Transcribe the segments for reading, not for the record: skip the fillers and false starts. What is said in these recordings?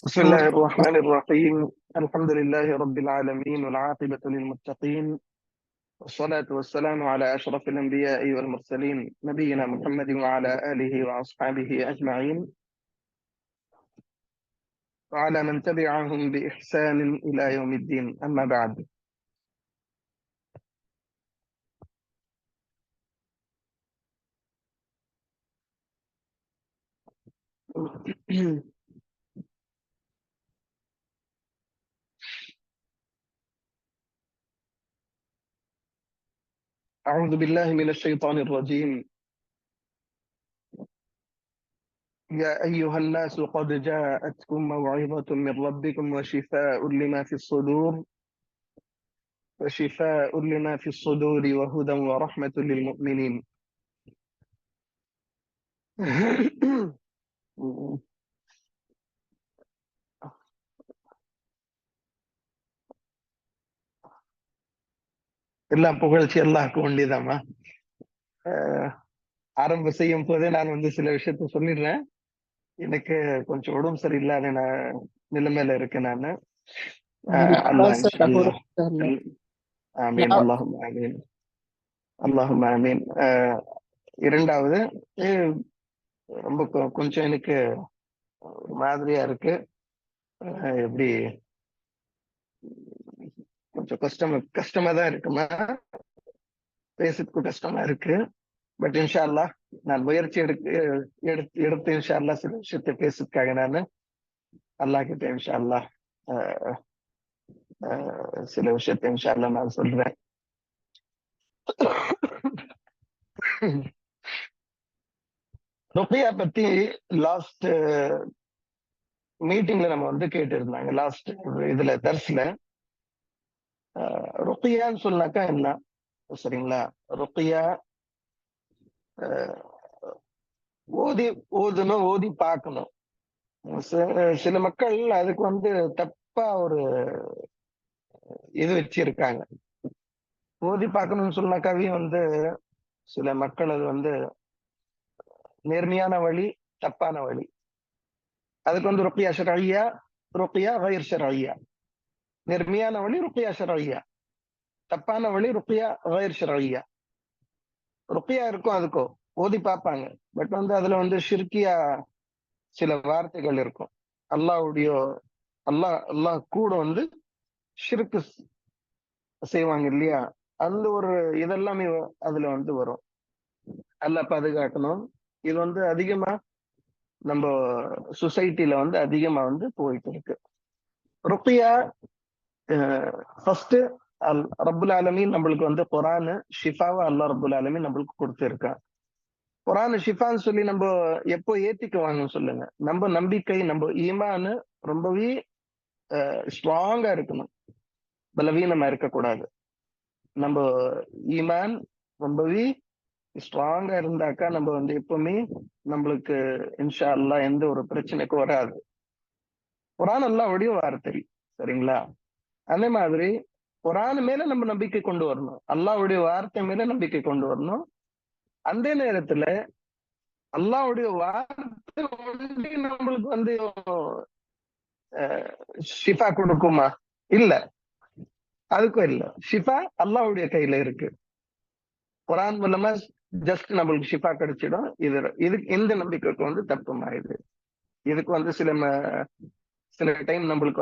بسم الله الرحمن الرحيم. الحمد لله رب العالمين والعاقبة للمتقين، والصلاة والسلام على أشرف الأنبياء والمرسلين نبينا محمد وعلى آله وأصحابه أجمعين، وعلى من تبعهم بإحسان إلى يوم الدين. أما بعد. أعوذ بالله من الشيطان الرجيم. يا أيها الناس قد جاءتكم موعظة من ربكم وشفاء لما في الصدور وهدى ورحمة للمؤمنين. எல்லாம் புகழ்ச்சி அல்லாஹ்க்கு வேண்டியதாம்மா. ஆரம்பம் செய்யும் போதே நான் சில விஷயத்த சொல்லிடுறேன். எனக்கு கொஞ்சம் உடம்பு சரியில்லாத நிலைமையில இருக்கேன் நானு. அல்லாஹ் இன்ஷா அல்லாஹ். ஆமீன். அல்லாஹும்ம ஆமீன். அல்லாஹும்ம ஆமீன். இரண்டாவது, ரொம்ப கொஞ்சம் எனக்கு ஒரு மாதிரியா இருக்கு. எப்படி கொஞ்சம் கஷ்டமா தான் இருக்குமா, பேசுறதுக்கு கஷ்டமா இருக்கு. பட் இன்ஷா அல்லாஹ் நான் முயற்சி எடுத்து இன்ஷா அல்லாஹ் சில விஷயத்தை பேசுறதுக்காக நான் அல்லாஹ் கிட்ட இன்ஷா அல்லாஹ் சில விஷயத்தை இன்ஷா அல்லாஹ் நான் சொல்றேன். ருக்கியா பத்தி லாஸ்ட் மீட்டிங்ல நம்ம கேட்டு இருந்தாங்க. லாஸ்ட் இதுல தர்ஸ்ல ருக்கியான்னு சொன்னாக்கா என்ன, சரிங்களா? ருக்கியா ஓதி பார்க்கணும். சில மக்கள் அதுக்கு தப்பா ஒரு இது வச்சிருக்காங்க. ஓதி பார்க்கணும்னு சொன்னாக்காவே சில மக்கள் அது நேர்மையான வழி, தப்பான வழி. அதுக்கு ருக்கியா ஷர்இய்யா, ருக்கியா கைர் ஷர்இய்யா. நேர்மையான வழி ருக்கியா ஷர்இய்யா, தப்பான வழி ருக்கியா கைர் ஷர்இய்யா. ருக்கியா இருக்கும், அதுக்கும் ஓதி பார்ப்பாங்க. பட் அதுல ஷிர்கியா சில வார்த்தைகள் இருக்கும். அல்லாஹ் கூட ஷிர்கு செய்வாங்க இல்லையா, அந்த ஒரு இதெல்லாமே அதுல வரும். அல்லாஹ் பாதுகாக்கணும். இது அதிகமா நம்ம சொசைட்டில அதிகமா போயிட்டு இருக்கு. ருக்கியா ஃபர்ஸ்ட் ரப்புல் ஆலமீன் நம்மளுக்கு குர்ஆன் ஷிஃபாவா அல்லாஹ் ரப்புல் ஆலமீன் நம்மளுக்கு கொடுத்திருக்கான். குர்ஆன் ஷிஃபான்னு சொல்லி நம்ம எப்போ ஏத்திக்குவாங்கன்னு சொல்லுங்க. நம்ம நம்பிக்கை, நம்ம ஈமான் ரொம்பவே ஸ்ட்ராங்கா இருக்கணும், பலவீனமா இருக்கக்கூடாது. நம்ம ஈமான் ரொம்பவே ஸ்ட்ராங்கா இருந்தாக்கா நம்ம எப்பவுமே நம்மளுக்கு இன்ஷா அல்லாஹ் எந்த ஒரு பிரச்சனைக்கும் வராது. குர்ஆன் அல்லாஹ்வுடைய வார்த்தை, சரிங்களா? அதே மாதிரி குர்ஆன் மேல நம்ம நம்பிக்கை கொண்டு வரணும், அல்லாஹ்வுடைய வார்த்தை மேல நம்பிக்கை கொண்டு வரணும். அந்த நேரத்துல அல்லாஹ்வுடைய வார்த்தை நம்மளுக்கு ஷிஃபா கொடுக்குமா? இல்ல, அதுக்கும் இல்ல. ஷிஃபா அல்லாஹ்வுடைய கையில இருக்கு. குர்ஆன் மூலமா ஜஸ்ட் நம்மளுக்கு ஷிஃபா கிடைச்சிடும். இந்த நம்பிக்கைக்கு தப்புமா? இதுக்கு சில டைம் நம்மளுக்கு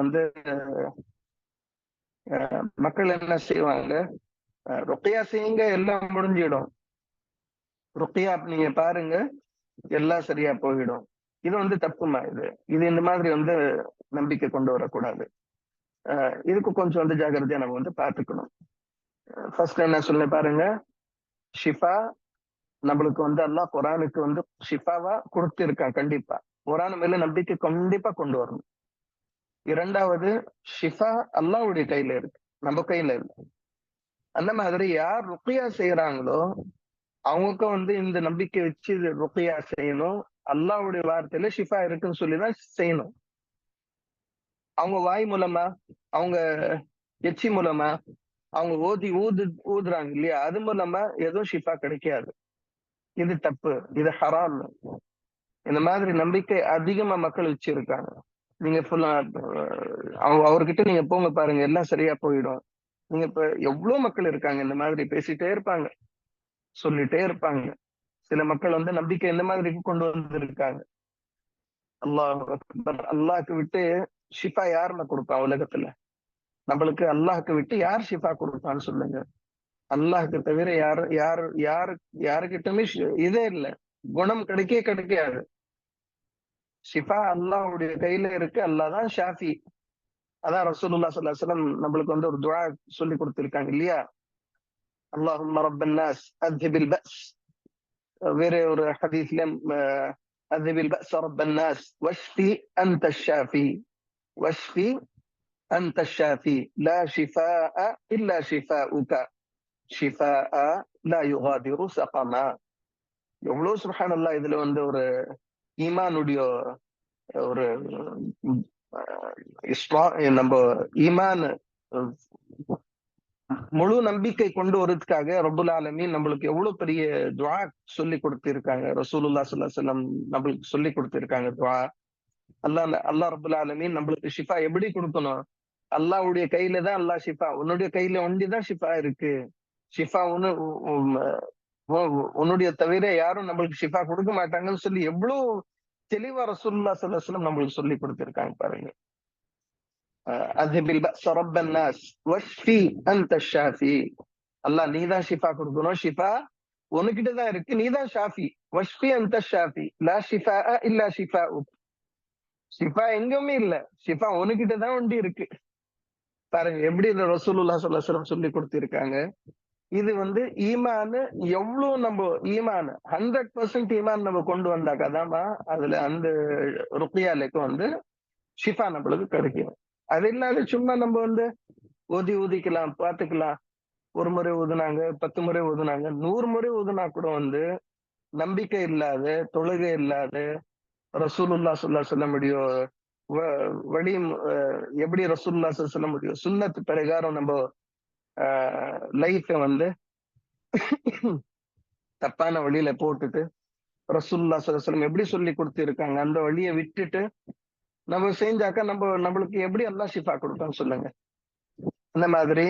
மக்கள் என்ன செய்வாங்க, ருக்கியா செய்யுங்க எல்லாம் முடிஞ்சிடும், ருக்கியா நீங்க பாருங்க எல்லாம் சரியா போயிடும். இது தப்புமா? இது இந்த மாதிரி நம்பிக்கை கொண்டு வரக்கூடாது. இதுக்கு கொஞ்சம் ஜாகிரதையா நம்ம பார்த்துக்கணும். ஃபர்ஸ்ட் என்ன சொல்ல பாருங்க, ஷிஃபா நம்மளுக்கு அல்லாஹ் குர்ஆனுக்கு ஷிஃபாவா கொடுத்திருக்கான். கண்டிப்பா குர்ஆன் மேல நம்பிக்கை கண்டிப்பா கொண்டு வரணும். இரண்டாவது, ஷிஃபா அல்லாஹ்வுடைய கையில இருக்கு, நம்ம கையில இல்ல. அந்த மாதிரி யார் ருக்கியா செய்யறாங்களோ அவங்க இந்த நம்பிக்கை வச்சு ருக்கியா செய்யணும். அல்லாஹ்வுடைய வார்த்தையில ஷிஃபா இருக்குன்னு சொல்லிதான் செய்யணும். அவங்க வாய் மூலமா, அவங்க எச்சி மூலமா, அவங்க ஊதுறாங்க இல்லையா, அது மூலமா எதுவும் ஷிஃபா கிடைக்காது. இது தப்பு, இது ஹராம். இந்த மாதிரி நம்பிக்கை அதிகமா மக்கள் வச்சிருக்காங்க. நீங்க ஃபுல்லா அவர்கிட்ட நீங்க போங்க பாருங்க, எல்லாம் சரியா போயிடும். நீங்க இப்ப எவ்வளவு மக்கள் இருக்காங்க இந்த மாதிரி பேசிட்டே இருப்பாங்க, சொல்லிட்டே இருப்பாங்க. சில மக்கள் வந்து நம்பிக்கை இந்த மாதிரி கொண்டு வந்திருக்காங்க. அல்லாஹ் அக்பர். அல்லாஹ்க்கு விட்டு ஷிஃபா யாருன்னு கொடுப்பா உலகத்துல? நம்மளுக்கு அல்லாஹ்க்கு விட்டு யார் ஷிஃபா கொடுப்பான்னு சொல்லுங்க. அல்லாஹ்க்கு தவிர யாருக்கிட்டமே இதே இல்லை, குணம் கிடைக்காது. ஷிஃபா அல்லாஹ்வுடைய கையில இருக்கு. அல்லாஹ் தான் ஷாஃபி. அதான் ரசூலுல்லாஹ் ஸல்லல்லாஹு அலைஹி வஸல்லம் நம்மளுக்கு வந்து ஒரு துஆ சொல்லி கொடுத்திருக்காங்க இல்லையா? அல்லாஹும்ம ரப்பன் நாஸ் அத்ஹிபில் பஸ். வேற ஒரு ஹதீஸ்ல அத்ஹிபில் பஸ் ரப்பன் நாஸ் வஷ்ஃபி அன்த ஷாஃபி. வஷ்ஃபி அன்த ஷாஃபி லா ஷிஃபாஅ இல்லா ஷிஃபாஉக ஷிஃபாஅ லா யுகாதிரு ஸகமா. எவ்வளவு சுப்ஹானல்லாஹ். இதுல வந்து ஒரு ஈமானுடைய ஒரு நம்ம ஈமான் முழு நம்பிக்கை கொண்டு வரதுக்காக ரப்புல் ஆலமீன் நம்மளுக்கு எவ்வளவு பெரிய துஆ சொல்லி கொடுத்திருக்காங்க. ரசூலுல்லாஹ் ஸல்லல்லாஹு அலைஹி வஸல்லம் நம்மளுக்கு சொல்லி கொடுத்திருக்காங்க துஆ. அல்லாஹ் ரப்புல் ஆலமீன் நம்மளுக்கு ஷிஃபா எப்படி கொடுக்கணும்? அல்லாஹ்வுடைய கையில தான் அல்லாஹ் ஷிஃபா. உன்னுடைய கையில ஒண்டிதான் ஷிஃபா இருக்கு. ஷிஃபா உன்னுடைய தவிர யாரும் நம்மளுக்கு ஷிஃபா கொடுக்க மாட்டாங்கன்னு சொல்லி எவ்வளவு தெளிவா ரசூலுல்லாஹ் ஸல்லல்லாஹு அலைஹி வஸல்லம் நம்மளுக்கு சொல்லி கொடுத்திருக்காங்க பாருங்க. அத்ஹிபில் பஸ் ரப்பன் நாஸ் வஷ்ஃபி அன்த ஷாஃபி. அல்லாஹ் நீதான் ஷிஃபா கொடுக்கணும். ஷிஃபா உனக்கிட்ட தான் இருக்கு, நீதான் ஷாஃபி. வஷ்ஃபி அன்த ஷாஃபி லா ஷிஃபாஅ இல்லா ஷிஃபாஉக். ஷிஃபா எங்குமே இல்ல, ஷிஃபா உனக்கிட்ட தான் ஒண்டி இருக்கு. பாருங்க எப்படி இந்த ரசூலுல்லாஹ் ஸல்லல்லாஹு அலைஹி வஸல்லம் சொல்லி கொடுத்திருக்காங்க. இது வந்து ஈமான் எவ்வளவு நம்ம ஈமான் 100% ஈமான் நம்ம கொண்டு வந்தாக்கதாமா அதுல அந்த ருக்கியாலுக்கு வந்து ஷிஃபா நம்மளுக்கு கிடைக்கும். அது இல்லாத சும்மா நம்ம வந்து ஊதிக்கலாம், பார்த்துக்கலாம். ஒரு முறை ஊதுனாங்க, 10 முறை ஊதுனாங்க, 100 முறை ஊதுனா கூட வந்து நம்பிக்கை இல்லாத, தொழுகை இல்லாத, ரசூலுல்லாஹ் ஸல்லல்லாஹு அலைஹி வஸல்லம் வழி எப்படி ரசூலுல்லாஹ் ஸல்லல்லாஹு அலைஹி வஸல்லம் சுன்னத் பிரகாரம் நம்ம லைஃபை வந்து தப்பான வழியில போட்டுட்டு ரசூலுல்லாஹ் ஸல்லல்லாஹு அலைஹி வஸல்லம் எப்படி சொல்லி கொடுத்திருக்காங்க அந்த வழியை விட்டுட்டு நம்ம செஞ்சாக்கா நம்மளுக்கு எப்படி அல்லாஹ் ஷிஃபா கொடுப்பான்னு சொல்லுங்க. அந்த மாதிரி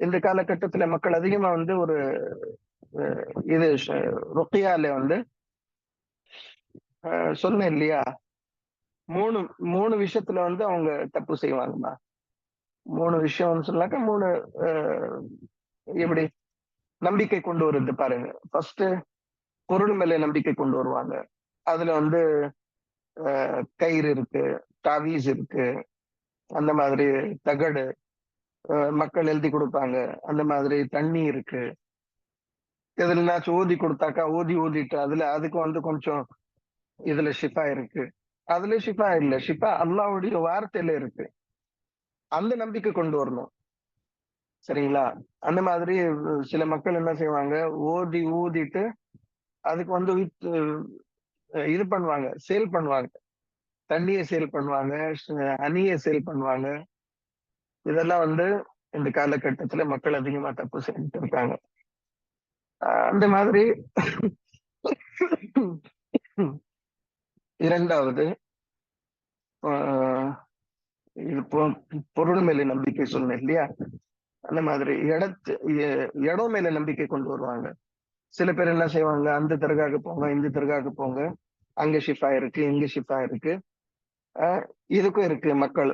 இந்த காலகட்டத்துல மக்கள் அதிகமா வந்து ஒரு இது ருக்கியால வந்து சொன்னேன் இல்லையா, மூணு மூணு விஷயத்துல வந்து அவங்க தப்பு செய்வாங்கம்மா. 3 விஷயம் சொன்னாக்க 3 எப்படி நம்பிக்கை கொண்டு வருது பாருங்க. ஃபர்ஸ்ட் பொருள் மேல நம்பிக்கை கொண்டு வருவாங்க. அதுல வந்து கயிறு இருக்கு, தாவீஸ் இருக்கு, அந்த மாதிரி தகடு மக்கள் எழுதி கொடுப்பாங்க, அந்த மாதிரி தண்ணி இருக்கு. எதுலனாச்சும் ஊதி கொடுத்தாக்கா ஊதிட்டு அதுக்கு வந்து கொஞ்சம் இதுல ஷிஃபா இருக்கு. அதுல ஷிஃபா இல்ல, ஷிஃபா அல்லாஹ்வுடைய வார்த்தையில இருக்கு. அந்த நம்பிக்கை கொண்டு வரணும். சரிங்களா? அந்த மாதிரி சில மக்கள் என்ன செய்வாங்க, ஊதிட்டு அதுக்கு வந்து இது பண்ணுவாங்க, சேல் பண்ணுவாங்க. தண்ணியை சேல் பண்ணுவாங்க, ஹனியை சேல் பண்ணுவாங்க. இதெல்லாம் வந்து இந்த காலகட்டத்துல மக்கள் அதிகமா தப்பு செஞ்சுட்டு இருக்காங்க. அந்த மாதிரி இரண்டாவது இது பொருள் மேல நம்பிக்கை சொன்னேன் இல்லையா, அந்த மாதிரி இடம் மேல நம்பிக்கை கொண்டு வருவாங்க. சில பேர் என்ன செய்வாங்க, அந்த தர்காக்கு போங்க, இந்த தர்காக்கு போங்க, அங்க ஷிஃபா இருக்கு, இங்க ஷிஃபா இருக்கு, இதுக்கும் இருக்கு. மக்கள்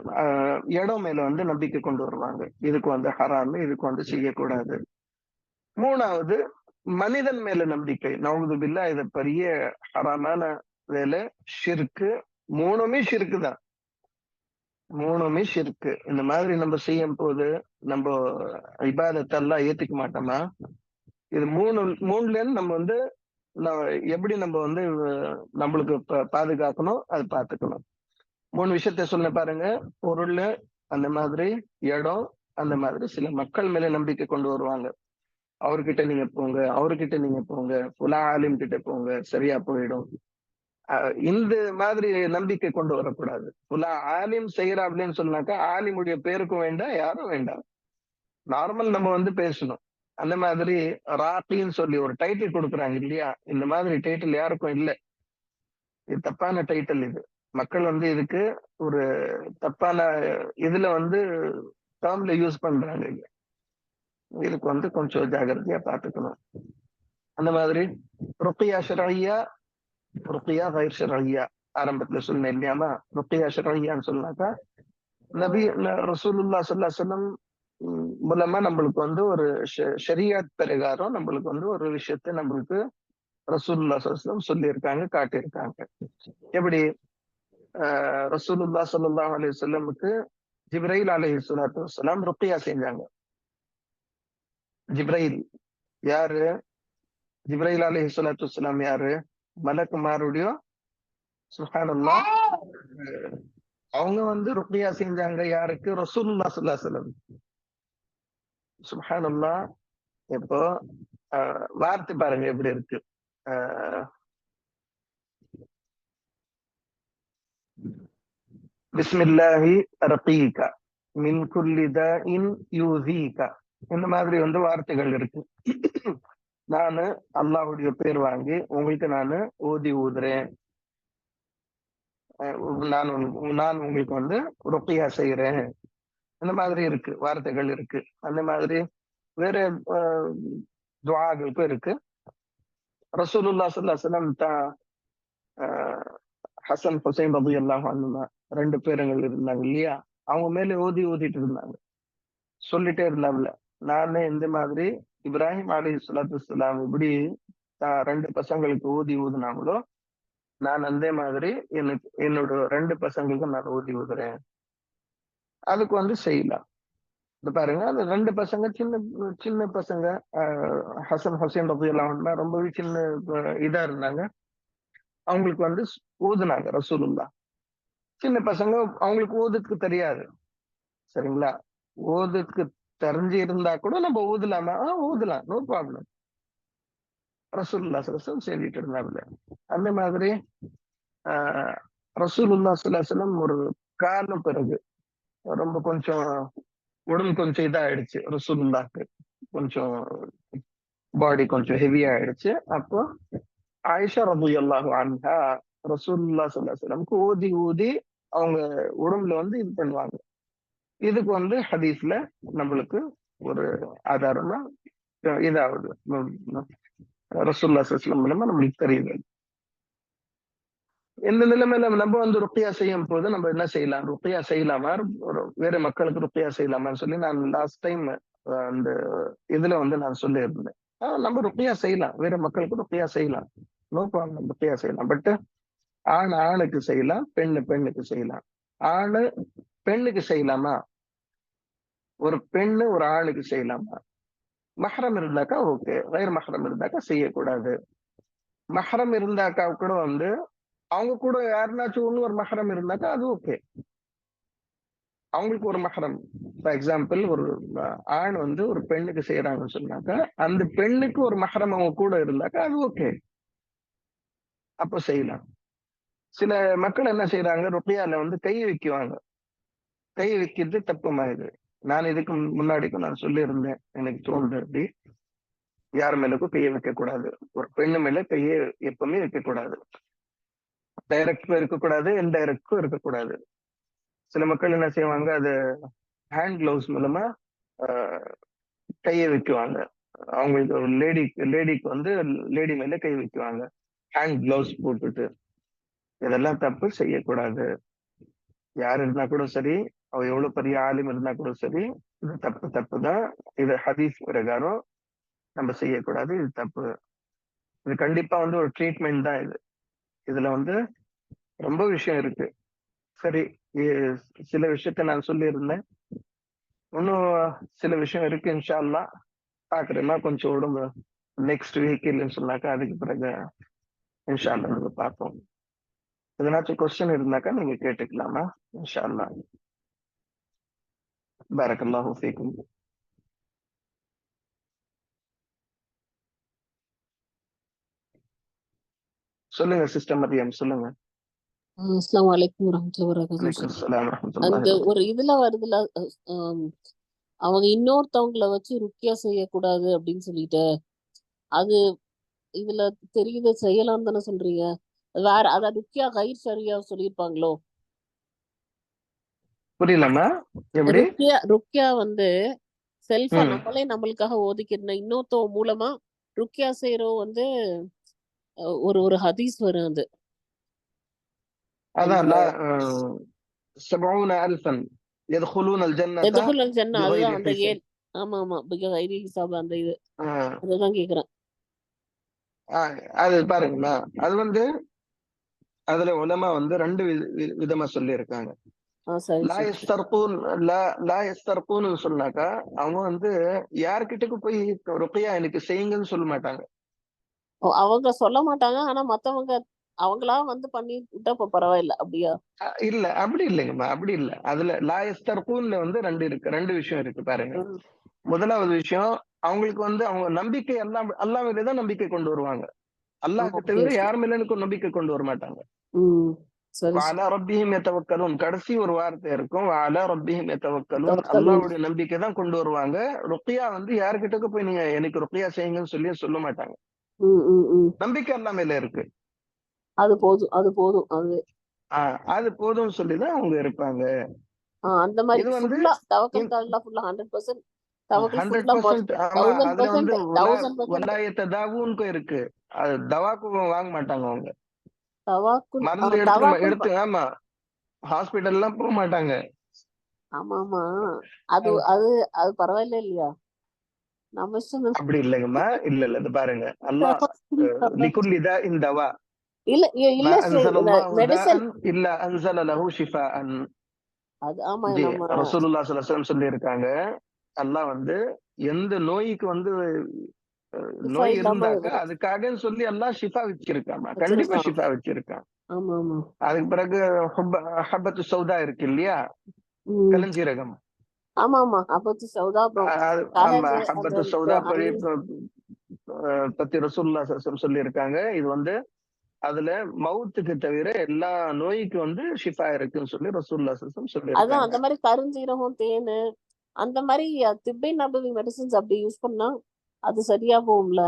இடம் மேல வந்து நம்பிக்கை கொண்டு வருவாங்க. இதுக்கு வந்து ஹராம், இதுக்கு வந்து செய்யக்கூடாது. மூணாவது மனிதன் மேல நம்பிக்கை. நவுது பில்லா, இது பெரிய ஹராமான வேலை, ஷிர்கு. மூணுமே ஷிர்கு தான், மூணுமே ஷிர்கு. இந்த மாதிரி நம்ம செய்யும் போது நம்ம இபாதத்தை எல்லாம் ஏத்துக்க மாட்டோமா? இது மூணுல இருந்து நம்ம வந்து எப்படி நம்ம வந்து நம்மளுக்கு பாதுகாக்கணும், அது பார்த்துக்கணும். 3 விஷயத்த சொன்ன பாருங்க. பொருள், அந்த மாதிரி இடம், அந்த மாதிரி சில மக்கள் மேல நம்பிக்கை கொண்டு வருவாங்க. அவர்கிட்ட நீங்க போங்க, புலா ஆலிம் கிட்ட போங்க, சரியா போயிடும். இந்த மாதிரி நம்பிக்கை கொண்டு வரக்கூடாது. புலா ஆலிம் செய்யற அப்படின்னு சொன்னாக்கா ஆலிமுடைய பேருக்கும் வேண்டாம், யாரும் வேண்டாம். நார்மல் நம்ம வந்து பேசணும். அந்த மாதிரி ராத்தின்னு சொல்லி ஒரு டைட்டில் கொடுக்குறாங்க இல்லையா, இந்த மாதிரி டைட்டில் யாருக்கும் இல்லை. இது தப்பான டைட்டில். இது மக்கள் வந்து இதுக்கு ஒரு தப்பான இதுல வந்து டேர்ம்ல யூஸ் பண்றாங்க. இதுக்கு வந்து கொஞ்சம் ஜாகிரதையா பார்த்துக்கணும். அந்த மாதிரி ருக்கியா ஷர்ஐயா, ருக்கியா கைர் ஷர்ஐயா ஆரம்பத்துல சொன்னேன் இல்லையாமா. ருக்கியா ஷர்ஐயான்னு சொன்னாக்கா நபி ரசூலுல்லாஹ் ஸல்லல்லாஹு அலைஹி வஸல்லம் மூலமா நம்மளுக்கு வந்து ஒரு ஷரியத் பிரகாரம் நம்மளுக்கு வந்து ஒரு விஷயத்தை நம்மளுக்கு ரசூலுல்லாஹ் ஸல்லல்லாஹு அலைஹி வஸல்லம் சொல்லியிருக்காங்க, காட்டியிருக்காங்க. எப்படி ரசூலுல்லாஹ் ஸல்லல்லாஹு அலைஹி வஸல்லமுக்கு ஜிப்ரைல் அலைஹிஸ்ஸலாத்து வஸ்ஸலாம் ருக்கியா செஞ்சாங்க. ஜிப்ரைல் யாரு? ஜிப்ரைல் அலைஹிஸ்ஸலாத்து வஸ்ஸலாம் யாரு? மலக்குமாருடைய சுப்ஹானல்லாஹ் அவங்க வந்து ருக்கியா செஞ்சாங்க யாருக்கு? ரசூலுல்லாஹ் ஸல்லல்லாஹு அலைஹி வஸல்லம். சுப்ஹானல்லாஹ். இப்போ வார்த்தை பாருங்க எப்படி இருக்கு. பிஸ்மில்லாஹி ரகீக மின் குல்லி தாஇன் யூஸீக, இந்த மாதிரி வந்து வார்த்தைகள் இருக்கு. நானு அல்லாஹ்வுடைய பேர் வாங்கி உங்களுக்கு நானு ஓதி ஊதுறேன், நான் உங்களுக்கு வந்து ருக்கியா செய்யறேன், இந்த மாதிரி இருக்கு, வார்த்தைகள் இருக்கு. அந்த மாதிரி வேற துஆகளுக்கும் இருக்கு. ரசூலுல்லாஹ் ஸல்லல்லாஹு அலைஹி வஸல்லம் ஹசன் ஹுசைன் ரலியல்லாஹு அன்ஹுமா 2 பேருங்கள் இருந்தாங்க இல்லையா, அவங்க மேல ஓதிட்டு இருந்தாங்க, சொல்லிட்டே இருந்தாங்கல்ல. நானே இந்த மாதிரி இப்ராஹிம் அலைஹிஸ்ஸலாத்து வஸ்ஸலாம் இப்படி 2 பசங்களுக்கு ஊதுனாங்களோ, நான் அந்த மாதிரி என்னோட 2 பசங்களுக்கும் நான் ஊதுறேன். அதுக்கு வந்து செய்யலாம். இது பாருங்க, அந்த 2 பசங்க சின்ன சின்ன பசங்க. ஹசன் ஹுசைன் ரலியல்லாஹு அன்ஹுமா ரொம்பவே சின்ன இதா இருந்தாங்க. அவங்களுக்கு வந்து ஊதுனாங்க ரசூலுல்லாஹ். சின்ன பசங்க, அவங்களுக்கு ஓதுக்கு தெரியாது. சரிங்களா? ஓதுக்கு தெரிஞ்சு இருந்தா கூட நம்ம ஊதலாமா? ஊதலாம், நோ ப்ராப்ளம். ரசூலுல்லாஹ் ஸல்லல்லாஹு அலைஹி வஸல்லம் செஞ்சுட்டு இருந்தாங்க. அந்த மாதிரி ரசூலுல்லாஹ் ஸல்லல்லாஹு அலைஹி வஸல்லம் ஒரு காலம் பிறகு ரொம்ப கொஞ்சம் உடம்பு கொஞ்சம் இதாயிடுச்சு ரசூலுல்லாஹ்க்கு. கொஞ்சம் பாடி கொஞ்சம் ஹெவியா ஆயிடுச்சு. அப்போ ஆயிஷா ரலியல்லாஹு அன்ஹா ரசூலுல்லாஹ் ஸல்லல்லாஹு அலைஹி வஸல்லம்க்கு ஊதி ஊதி அவங்க உடம்புல வந்து இது பண்ணுவாங்க. இதுக்கு வந்து ஹதீஸ்ல நம்மளுக்கு ஒரு ஆதாரமா இதாகுது. ரசூலுல்லாஹ் ஸல்லல்லாஹு அலைஹி வஸல்லம் மூலமா நம்மளுக்கு தெரியுது. இந்த நிலைமையில நம்ம வந்து ருக்கியா செய்யும் போது நம்ம என்ன செய்யலாம்? ருக்கியா செய்யலாமா? வேற மக்களுக்கு ருக்கியா செய்யலாமான்னு சொல்லி நான் லாஸ்ட் டைம் அந்த இதுல வந்து நான் சொல்லியிருந்தேன். நம்ம ருக்கியா செய்யலாம், வேற மக்களுக்கு ருக்கியா செய்யலாம், நோ ப்ராப்ளம், ருக்கியா செய்யலாம். பட் ஆண் ஆணுக்கு செய்யலாம், பெண்ணு பெண்ணுக்கு செய்யலாம். ஆணு பெண்ணுக்கு செய்யலாமா? ஒரு பெண்ணு ஒரு ஆணுக்கு செய்யலாமா? மஹரம் இருந்தாக்கா ஓகே, வேற மஹரம் இருந்தாக்கா செய்யக்கூடாது. மஹரம் இருந்தாக்கா கூட வந்து அவங்க கூட யாருனாச்சும் ஒண்ணு ஒரு மஹரம் இருந்தாக்கா அது ஓகே. அவங்களுக்கு ஒரு மஹரம், ஃபார் எக்ஸாம்பிள் ஒரு ஆண் வந்து ஒரு பெண்ணுக்கு செய்யறாங்கன்னு சொன்னாக்கா அந்த பெண்ணுக்கு ஒரு மஹரம் அவங்க கூட இருந்தாக்கா அது ஓகே, அப்ப செய்யலாம். சில மக்கள் என்ன செய்யறாங்க, ருக்கியால வந்து கை வைக்குவாங்க. கை வைக்கிறது தப்புமாயுது. நான் இதுக்கு முன்னாடிக்கும் நான் சொல்லியிருந்தேன், எனக்கு தோணுது அப்படி. யார் மேலுக்கும் கையை வைக்க கூடாது. ஒரு பெண்ணு மேல கையை எப்பவுமே வைக்கக்கூடாது. டைரக்டும் இருக்கக்கூடாது, இன்டைரக்டும் இருக்கக்கூடாது. சில மக்கள் என்ன செய்வாங்க, அது ஹேண்ட் கிளவுஸ் மூலமா கையை வைக்குவாங்க. அவங்களுக்கு ஒரு லேடிக்கு வந்து லேடி மேல கை வைக்குவாங்க ஹேண்ட் கிளவுஸ் போட்டுட்டு. இதெல்லாம் தப்பு, செய்யக்கூடாது. யார் இருந்தா கூட சரி, அவ எவ்வளவு பெரிய ஆளும் இருந்தா கூட சரி, இது தப்பு தான். இது ஹதீஸ் பிரகாரம் நம்ம செய்யக்கூடாது, இது தப்பு. இது கண்டிப்பா வந்து ஒரு ட்ரீட்மெண்ட் தான் இது. இதுல வந்து ரொம்ப விஷயம் இருக்கு. சரி, சில விஷயத்த நான் சொல்லியிருந்தேன். இன்னும் சில விஷயம் இருக்கு, இன்ஷா அல்லாஹ் பாக்குறேன்னா கொஞ்சம் உடம்பு நெக்ஸ்ட் வீக் இல்லைன்னு சொன்னாக்கா அதுக்கு பிறகு இன்ஷா அல்லாஹ் நம்ம பார்ப்போம். எதனாச்சும் கொஸ்டின் இருந்தாக்கா நீங்க கேட்டுக்கலாமா? இன்ஷா அல்லாஹ். பரக்கல்லாஹு ஃபீக்கும். சொல்லுங்க சிஸ்டர் மரியம், சொல்லுங்க. அஸ்ஸலாமு அலைக்கும் வரஹ்மத்துல்லாஹி அலைக்கும் வபரகாத்துஹு. அஸ்ஸலாம் வரஹ்மத்துல்லாஹி அந்த வபரகாத்துஹு. ஒரு இதுல வருதுல, அவங்க இன்னொருத்தவங்கள வச்சு ருக்கியா செய்யக்கூடாது அப்படின்னு சொல்லிட்டு, அது இதுல தெரியுது செய்யலாம் தானே சொல்றீங்க? வேற அத ருக்கியா கைர் சரியா சொல்லியிருப்பாங்களோ? புரியலம்மா, எப்படி? ருக்கியா வந்து செல்ஃபா ம் நம்மளே நம்மளுக்காக ஓதிக்கிற இன்னொருத்தவங்க மூலமா ருக்கியா செய்யறோம் வந்து ஒரு ஒரு ஹதீஸ் வரும் அது. அதான் அந்த 70,000 يدخلون الجنة எதுகுல் ஜன்னா بغير அதுதான் அந்த حساب. ஆமா ஆமா கைரி ஹிசாப் அந்த இது ஆஹ் அதுதான் கேக்குறேன். அது பாருங்கம்மா, அது வந்து அதுல உலமா வந்து ரெண்டு விதமா சொல்லி இருக்காங்க. சரி லா சரி. யஸ்தர்கூன் லா யஸ்தர்கூன்னு சொன்னாக்கா அவங்க வந்து யார்கிட்டக்கு போய் ருக்கியா எனக்கு செய்யுங்கன்னு சொல்ல மாட்டாங்க. அவங்க சொல்ல மாட்டாங்க, ஆனா மத்தவங்க அவங்களா வந்து பண்ணி விட்டா இப்ப பரவாயில்ல அப்படியா? இல்ல அப்படி இல்லைங்கம்மா, அப்படி இல்ல. அதுல லா யஸ்தர்கூன்ல வந்து ரெண்டு விஷயம் இருக்கு பாருங்க. முதலாவது விஷயம், அவங்களுக்கு வந்து அவங்க நம்பிக்கை அல்லாஹ் மேலே தான் நம்பிக்கை கொண்டு வருவாங்க. அல்லாஹ்க்கு ஓகே தவிர ஓகே. யார் மேல எனக்கு நம்பிக்கை கொண்டு வர மாட்டாங்க. சரி சரி. வஅலா ரப்பிஹிம் யதவக்கலூன் கடைசி ஒரு வார்த்தை இருக்கும். வஅலா ரப்பிஹிம் யதவக்கலூன் தவக்கலூன். அல்லாஹ்வுடைய நம்பிக்கை தான் கொண்டு வருவாங்க. ருக்கியா வந்து யார்கிட்டக்கு போய் நீங்க எனக்கு ருக்கியா செய்யுங்கன்னு சொல்லி சொல்ல மாட்டாங்க. ம். நம்பிக்கை அல்லாஹ் மேல இருக்கு. அது போதும் அது போதும் அது. அது போதும்னு சொல்லி தான் அவங்க இருப்பாங்க. அந்த மாதிரி இது வந்து ஃபுல்லா தவக்கல் தாழ்லா ஃபுல்லா 100% தவக்கல் ஃபுல்லா 100% ஆமா. அதுல வந்து 1000% வலாயத்த தாவுன்னு இருக்கு. அது தவாக்கு வாங்க மாட்டாங்க அவங்க. தவாக்குல் மருந்து தவாக்குல் எடுத்து ஆமா ஹாஸ்பிட்டல் எல்லாம் போக மாட்டாங்க. ஆமா ஆமா. அது அது அது பரவாயில்ல இல்லையா? நம்ம இஷ்டம். அப்படி இல்லைங்கம்மா, இல்ல இது பாருங்க, அல்லாஹ் லிகுல்லி தாஇன் தவா இல்ல மா இல்ல அன்ஸலல்லாஹு மெடிசன். தாஅன் இல்லா அன்ஸல லஹு ஷிஃபாஅன். அது ஆமா ஜி நம்ம ரசூலுல்லாஹி ஸல்லல்லாஹு அலைஹி வஸல்லம் சொல்லி இருக்காங்க, அல்லாஹ் வந்து எந்த நோய்க்கு வந்து ஷிஃபா நோய் இல்லாம இருந்தாக்கா அதுக்காக சொல்லி அல்லாஹ் ஷிஃபா வச்சிருக்காமா, கண்டிப்பா வச்சிருக்கான். ஷிஃபா வச்சிருக்கான். ஆமா ஆமா. அதுக்கு பிறகு ஹப்பத்து சௌதா இருக்கு இல்லையா, கலஞ்சீரகம். ஆமா ஆமா. அப்பத்தி சௌதா அப்புறம் ஆமா, கஹஜ் அந்த ஹப்பத்து சௌதா ஹனி. பத்தி ரசூலுல்லாஹி ஸல்லல்லாஹு அலைஹி வஸல்லம் சொல்லி இருக்காங்க. இது வந்து அதுல மவுத்துக்கு தவிர எல்லா நோய்க்கு வந்து ஷிஃபா இருக்குன்னு சொல்லி ரசூலுல்லாஹி ஸல்லல்லாஹு அலைஹி வஸல்லம் சொல்லி அதான் இருக்காங்க. அந்த மாதிரி கருஞ்சீரகம் தேனு அந்த மாதிரி திப்பை நபவி மெடிசன்ஸ் அப்படி யூஸ் பண்ணா அது சரியா போகும்ல?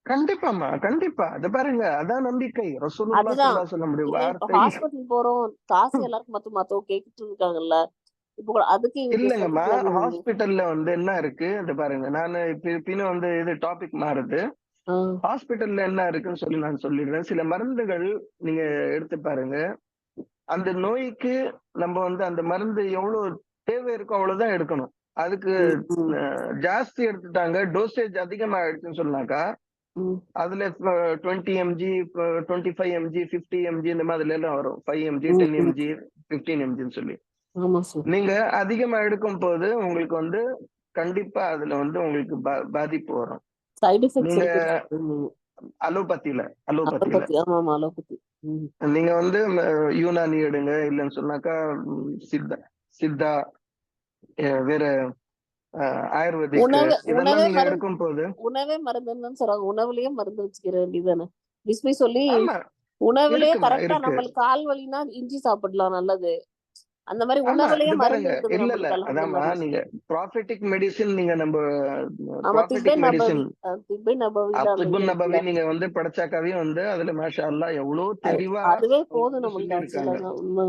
கண்டிப்பாமா, கண்டிப்பா. அது பாருங்க, அதான் நம்பிக்கை. ரசூலுல்லாஹி அதுதான். ஸல்லல்லாஹு அலைஹி வஸல்லம் இல்ல இப்ப வார்த்தை. ஹாஸ்பிட்டல் போறோம், காசு எல்லாருக்கும் மத்தவங்க கேட்டுட்டு இருக்காங்கல்ல. இப்போ கூட அதுக்கு இதுக்கு இல்லங்கம்மா, சைடுல ஹாஸ்பிட்டல்ல வந்து என்ன இருக்கு அது பாருங்க. நானு பின்ன வந்து இது டாபிக் மாறுது. ஹாஸ்பிட்டல்ல என்ன இருக்குன்னு சொல்லி நான் சொல்லிடுறேன். சில மருந்துகள் நீங்க எடுத்து பாருங்க. அந்த நோய்க்கு நம்ம வந்து அந்த மருந்து எவ்வளவு தேவை இருக்கோ அவ்வளவுதான் எடுக்கணும். அதுக்கு ஜாஸ்தி எடுத்துட்டாங்க, டோசேஜ் அதிகமா ஆயிடுச்சுன்னு சொன்னாக்கா அதுல 20 எம்ஜி 25 எம்ஜி 50 எம்ஜி இந்த மாதிரி எல்லாம் வரும். 5 எம்ஜி 10 எம்ஜி 15 எம்ஜின்னு சொல்லி ஆமா சார். நீங்க அதிகமா எடுக்கும் போது உங்களுக்கு வந்து கண்டிப்பா அதுல வந்து உங்களுக்கு பாதிப்பு வரும். சைடு எஃபெக்ட்ஸ் நீங்க இருக்கு. அலோபதியில அலோபதி. ஆமா ஆமா அலோபதி. நீங்க வந்து யூனானி எடுங்க, இல்லைன்னு சொன்னாக்கா சித்தா சித்தா வேற ஆயுர்வேதிக் உணவே இதெல்லாம் நீங்க எடுக்கும் போது உணவே மருந்துன்னு சொல்றாங்க. உணவுலயே மருந்து வச்சுக்கிற வேண்டியதானே? பிஸ்மி சொல்லி ஆமா உணவுலயே இருக்குமா கரெக்டா இருக்கு. நம்மளுக்கு கால் வலினா இஞ்சி சாப்பிடலாம், நல்லது. அந்த மாதிரி ஆமா உணவுலயே இது மருந்து பாருங்க, இருக்குது இல்ல நம்மளுக்கு அதாம்மா, அல்ஹம்துலில்லாஹ். நீங்க ப்ராஃபிட்டிக் மெடிசின் நீங்க நம்ம ஆமா திப்பை ப்ராஃபிட்டிக் நபவி மெடிசின் திப்பை நபவில அந்த இது அத்திபுன் இருக்குல்ல. நபவி நீங்க வந்து படிச்சாக்காவே வந்து அதுல மாஷா அல்லாஹ் எவ்வளவு தெளிவா அதுவே அவங்க போதும் வந்து நம்மளுக்கு சொல்லி இருக்காங்க. ஆக்சுவலா. உண்மை.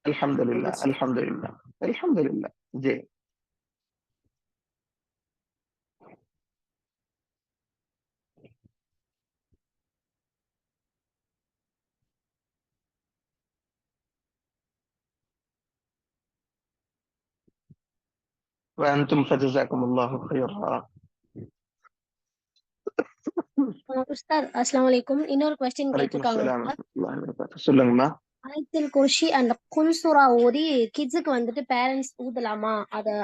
அல்ஹம்துலில்லாஹ் அல்ஹம்துலில்லாஹ் அல்ஹம்துலில்லாஹ். ஜி وأنتم فجزاكم الله خيرا. உஸ்தாத் அஸ்ஸலாமு அலைக்கும். இன்னொரு கொஸ்டின் வலைக்கும் கேட்டிருக்காங்க அஸ்ஸலாம் உஸ்தாத். வரஹ்மத்துல்லாஹி வபரகாத்துஹு. சொல்லுங்கம்மா. ஆயத்துல் குர்ஷி அந்த குல் சூரா ஓதி கிட்ஸுக்கு வந்துட்டு பேரண்ட்ஸ் ஊதலாமா,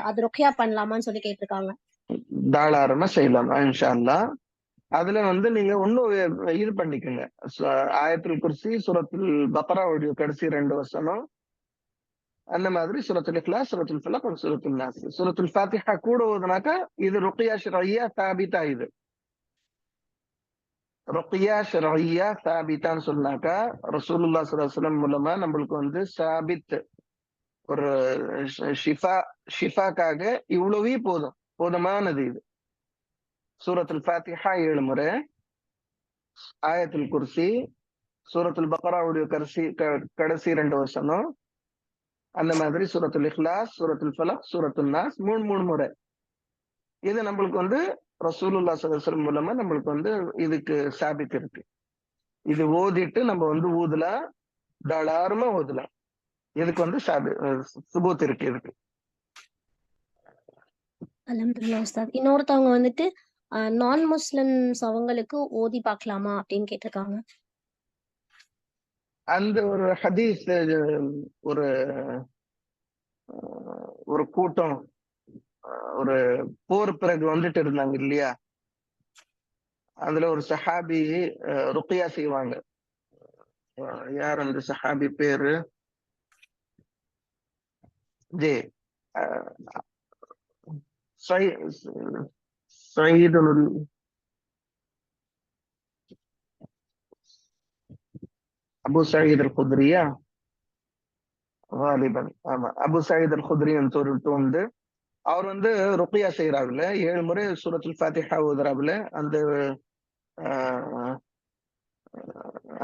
அது ருக்யா பண்ணலாமான்னு சொல்லி கேட்டிருக்காங்க. தாராளமா செய்யலாமா இன்ஷா அல்லாஹ். அதுல வந்து நீங்க ஒன்னும் இது பண்ணிக்கோங்க. ஆயத்துல் குர்சி, சூரத்துல் பக்ராவுடைய கடைசி 2 வசனம், அந்த மாதிரி சூரத்துல் இக்லாஸ், சூரத்துல் ஃபலக், சூரத்துல் நாஸ், சூரத்துல் ஃபாத்திஹா கூட ஓதுனாக்கா இது ருக்யா ஷர்இய்யா தாபிதா. இது ருக்யா ஷர்இய்யா தாபிதான்னு சொன்னாக்கா ரசூலுல்லாஹி ஸல்லல்லாஹு அலைஹி வஸல்லம் மூலமா நம்மளுக்கு வந்து சாபித் ஒரு ஷிஃபாக்காக இவ்வளவே போதுமானது. இது சூரத்துல் ஃபாத்திஹா 7 முறை, ஆயத்துல் குர்சி, சூரத்துல் பக்ராவுடைய கடைசி 2 வசனம், அந்த மாதிரி சூரத்துல் இஹ்லாஸ், சூரத்துல் ஃபலக், சூரத்துல் நாஸ் 3 முறை. இது நம்மளுக்கு வந்து ரசூலுல்லாஹி ஸல்லல்லாஹு அலைஹி வஸல்லம் மூலமா நம்மளுக்கு வந்து இதுக்கு சாபித் இருக்கு. இது ஓதிட்டு நம்ம வந்து ஊதலாம், தாராளமா ஓதலாம். இதுக்கு வந்து சுபூத் இருக்கு இதுக்கு. அல்ஹம்துலில்லாஹ் உஸ்தாத். இன்னொருத்தவங்க வந்துட்டு நான் முஸ்லிம்ஸ் அவங்களுக்கு ஓதி பார்க்கலாமா அப்படின்னு கேட்டிருக்காங்க. அந்த ஒரு ஹதீஸ் ஒரு ஒரு கூட்டம் ஒரு போர் பிறகு வந்துட்டு இருந்தாங்க இல்லையா, அதுல ஒரு சஹாபி ருக்கியா செய்வாங்க. யார் அந்த சஹாபி பேரு? ஜே சயீதுல் அபு சயீத் அல் குத்ரியா வாலிபன். ஆமா, அபு சயீத் அல் குத்ரின்னு சொல்லிட்டு வந்து அவர் வந்து ருக்கியா செய்யறாப்புல, 7 முறை சூரத்துல் ஃபாத்திஹா ஓதுறாப்புல. அந்த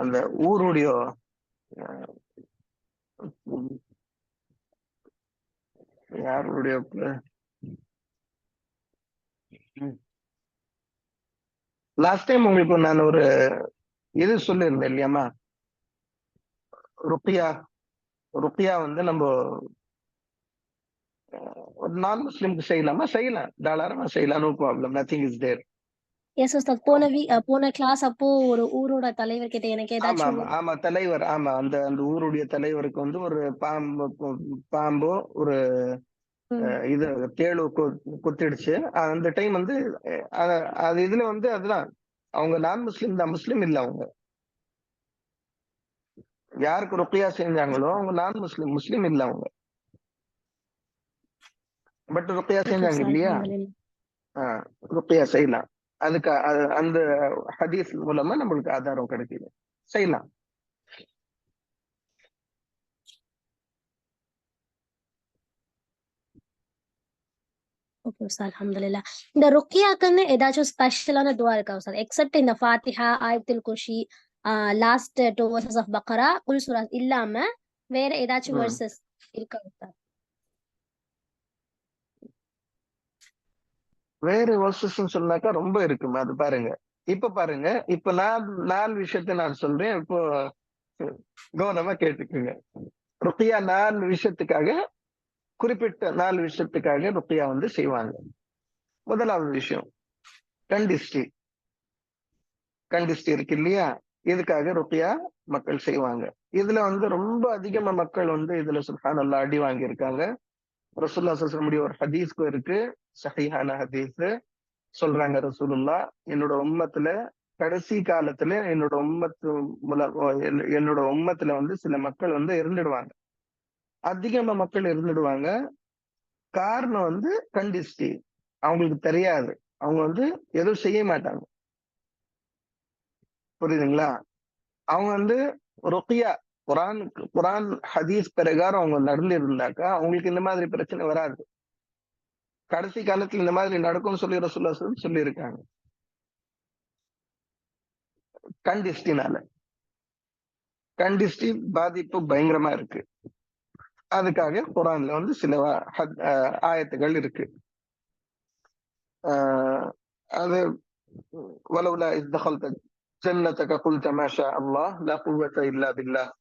அந்த ஊருடைய யாருடைய லாஸ்ட் டைம் உங்களுக்கு நான் ஒரு இது சொல்லியிருந்தேன் இல்லையாமா, ருக்கியா வந்து நம்ம ஒரு நான் முஸ்லிம்க்கு செய்யலாமா? செய்யலாம், தாராளமா செய்யலாம், no problem, nothing is there. Yes உஸ்தாத். போன கிளாஸ் அப்போ ஒரு ஊரோட தலைவர் கிட்ட எனக்கு ஆமா ஏதாச்சும் ஆமா ஆமா தலைவர், ஆமா அந்த அந்த ஊருடைய தலைவருக்கு வந்து ஒரு பாம்போ ஒரு இது தேளு குத்திடுச்சு. அந்த டைம் வந்து அது இதுல வந்து அதுதான் அவங்க நான் முஸ்லிம் தான், முஸ்லிம் இல்ல. அவங்க யாருக்கு ருக்கியா செஞ்சாங்களோ அவங்க நான் முஸ்லிம், முஸ்லிம் இல்ல அவங்க, பட் ருக்கியா செஞ்சாங்க இல்லையா, ருக்கியா செய்யலாம். அதுக்கு அந்த ஹதீஸ் மூலமா நம்மளுக்கு ஆதாரம் கிடைக்குது, செய்யலாம். ஓகே உஸ்தாத், அல்ஹம்துலில்லாஹ். இந்த ருக்கியாக்குன்னு ஏதாச்சும் ஸ்பெஷலான துவா இருக்கா உஸ்தாத்? எக்ஸப்ட் இந்த ஃபாத்திஹா, ஆயத்துல் குர்சி, லாஸ்ட் 2 வெர்சஸ் ஆஃப் பக்ரா, குல் சூரா இல்லாம வேற ஏதாச்சும் வெர்சஸ் இருக்கா உஸ்தாத்? வேற வர்சஸ் சொன்னாக்கா ரொம்ப இருக்குமா. அது பாருங்க, இப்ப பாருங்க, இப்ப நான் 4 விஷயத்த நான் சொல்றேன், இப்போ கவனமா கேட்டுக்குங்க. ருக்கியா 4 விஷயத்துக்காக, குறிப்பிட்ட 4 விஷயத்துக்காக ருக்கியா வந்து செய்வாங்க. முதலாவது விஷயம் கண்டிஸ்டி இருக்கு இல்லையா, இதுக்காக ருக்கியா மக்கள் செய்வாங்க. இதுல வந்து ரொம்ப அதிகமா மக்கள் வந்து இதுல சுப்ஹானல்லாஹ் அடி வாங்கி இருக்காங்க. ரசூலுல்லாஹி ஸல்லல்லாஹு அலைஹி வஸல்லம் ஒரு ஹதீஸ்க்கு இருக்கு, சஹீஹான ஹதீஸ். சொல்றாங்க ரசூலுல்லாஹ், என்னோட உம்மத்துல கடைசி காலத்துல என்னோட உம்மத்துல வந்து சில மக்கள் வந்து இருந்துடுவாங்க, அதிகமா மக்கள் இருந்துடுவாங்க. காரணம் வந்து கண்டிஸ்டி, அவங்களுக்கு தெரியாது, அவங்க வந்து எதுவும் செய்ய மாட்டாங்க. புரியுதுங்களா? அவங்க வந்து ருக்கியா குரான் ஹதீஸ் பிரகாரம் அவங்க நடந்து இருந்தாக்கா அவங்களுக்கு இந்த மாதிரி பிரச்சனை வராது. கடைசி காலத்துல இந்த மாதிரி நடக்கும்னு சொல்லி ரசூலுல்லாஹ் சொல்லி இருக்காங்க. கண்டிஸ்டி பாதிப்பு பயங்கரமா இருக்கு. அதுக்காக குரான்ல வந்து சில ஆயத்துகள் இருக்கு. அது வலவுலா இஸ் தகல்த ஜன்னதக குல்த மாஷா அல்லாஹ் லா குவத இல்லா பில்லாஹ்,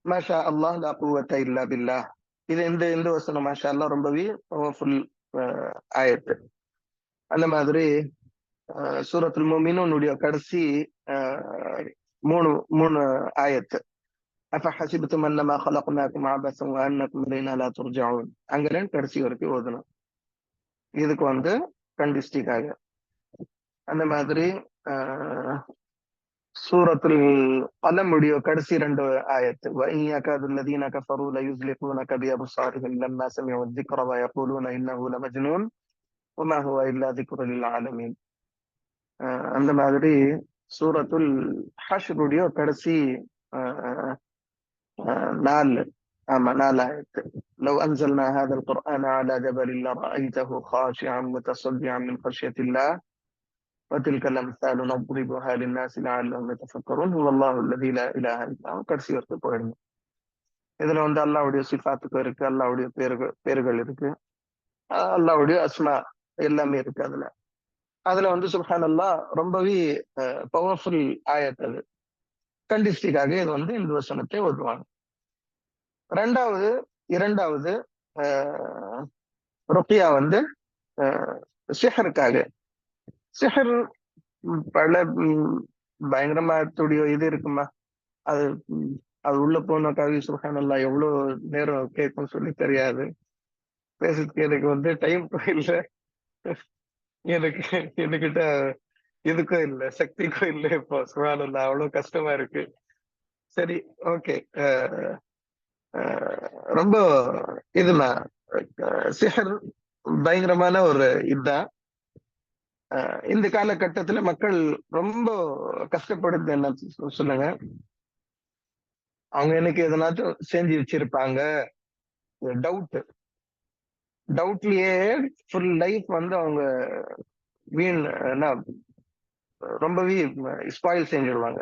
மாஷா அல்லாஹ் லா குவத இல்லா பில்லாஹ். இது இந்த வசனம் மாஷா அல்லாஹ் ரொம்பவே பவர்ஃபுல் ஆயத்து. அந்த மாதிரி சூரத்துல் முஃமினூனுடைய கடைசி 3 ஆயத்து, அஃபஹஸிப்தும் அன்னமா ഖலக்னாகும் அபஸன் வஅன்னகும் இலைனா லா துர்ஜஊன், அங்கலேருந்து கடைசி வரைக்கும் ஓதணும். இதுக்கு வந்து கண்டிஸ்டிக்காக. அந்த மாதிரி சூரத்துல் கலம் உடைய கடைசி 2 ஆயத்து, வஇன் யகாது அல்லதீன கஃபரு லயுஸ்லிகூனக பிஅப்சாரிஹிம் லம்மா சமிஉ الذிக்ர வயகூலூன இன்னஹு லமஜ்னூன் வமா ஹுவ இல்லா ذிக்ருல் லில் ஆலமீன். அந்த மாதிரி சூரத்துல் ஹஷ்ர் உடைய கடைசி 4 ஆயத்து, لو أنزلنا هذا القرآن على جبل لرأيته خاشعا متصدعا من خشية الله وتلك الأمثال نضربها للناس لعلهم يتفكرون هو الله الذي لا إله إلا هو கடைசி வரைக்கும் போயிடுங்க. இதுல வந்து அல்லாஹ்வுடைய சிஃபாத்துக்கு இருக்கு, அல்லாஹ்வுடைய பேர்கள் இருக்கு, அல்லாஹ்வுடைய அஸ்மா எல்லாமே இருக்கு. அதுல வந்து சுப்ஹானல்லாஹ் ரொம்பவே பவர்ஃபுல் ஆயத். அது கண்டிஸ்டிக்காக இது வந்து இந்த வசனத்தை ஓதுவாங்க. இரண்டாவது ருக்கியா வந்து சிஹருக்காக. சிஹர் பல பயங்கரமாத்துடைய இது இருக்குமா, அது அது உள்ள போன கவி சுப்ஹானல்லாஹ் எவ்வளவு நேரம் கேட்கும் சொல்லி தெரியாது. பேசுறதுக்கு எனக்கு வந்து டைம் இல்லை, எனக்கு என்கிட்ட இதுக்கும் இல்லை, சக்திக்கும் இல்லை. இப்போ சுப்ஹானல்லாஹ் அவ்வளவு கஷ்டமா இருக்கு. சரி, ஓகே. ரொம்ப இதுமா சிஹர் பயங்கரமான ஒரு இதுதான். இந்த காலகட்டத்துல மக்கள் ரொம்ப கஷ்டப்படுது. என்ன சொல்லுங்க, அவங்க எனக்கு எதனாச்சும் செஞ்சு வச்சிருப்பாங்க. டவுட்லயே ஃபுல் லைஃப் வந்து அவங்க வீண் ரொம்பவே ஸ்பாயில் செஞ்சிடுவாங்க.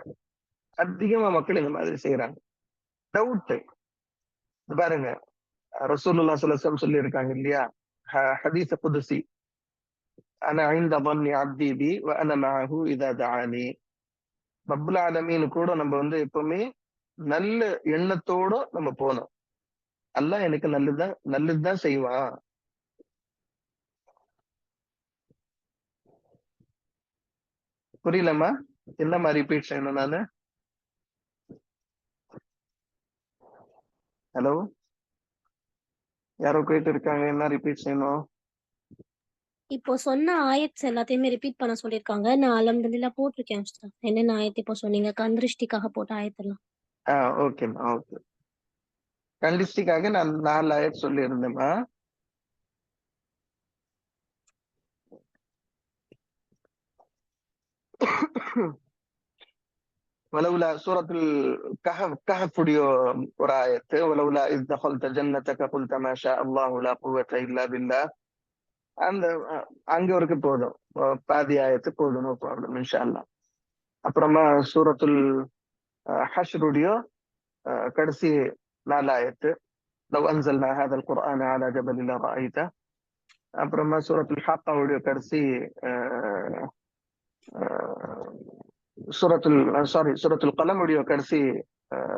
அதிகமா மக்கள் இந்த மாதிரி செய்யறாங்க. டவுட் பாருங்க, ரசூலுல்லாஹ் ஸல்லல்லாஹு அலைஹி வஸல்லம் சொல்லி இருக்காங்க இல்லையா, ஹதீஸ் குதுசி, அன இன்த ظني عبدي بي وانا معه اذا دعاني. ரப்புல் ஆலமீன் கூட நம்ம வந்து எப்பவுமே நல்ல எண்ணத்தோட நம்ம போனோம். அல்லாஹ் எனக்கு நல்லதுதான் செய்வான். புரியலமா? என்னமா ரிப்பீட் செய்யணும் நானு? ஹலோ, யாரோ கேட்டு இருக்காங்க, என்ன ரிப்பீட் செய்யணும்? இப்போ சொன்ன ஆயத்ஸ் எல்லாத்தையுமே ரிப்பீட் பண்ண சொல்லியிருக்காங்க. நான் அல்ஹம்துலில்லாஹ் போட்டிருக்கேன் உஸ்தாத். என்னென்ன ஆயத்து இப்போ சொன்னீங்க, கந்திருஷ்டிக்காக போட்ட ஆயத்தெல்லாம். ஓகேம்மா, ஓகே. கண்டிஸ்டிக்காக நான் 4 ஆயத் சொல்லி இருந்தேம்மா. ولولا سورة الكهف ஒரு ஆயத்து, ولولا إذ دخلت جنتك قلت ما شاء الله لا قوة إلا بالله. அந்த அங்க வரைக்கும் போதும், பாதி ஆயத்து போதும், நோ ப்ராப்ளம் இன்ஷா அல்லாஹ். அப்புறமா சூரத்துல் ஹஷ்ருடைய கடைசி 4 ஆயத்து, لو أنزلنا هذا القرآن على جبل لرأيته. அப்புறமா சூரத்துல் ஹாக்காவுடைய கடைசி சூரத்துல் கலமுடைய கடைசி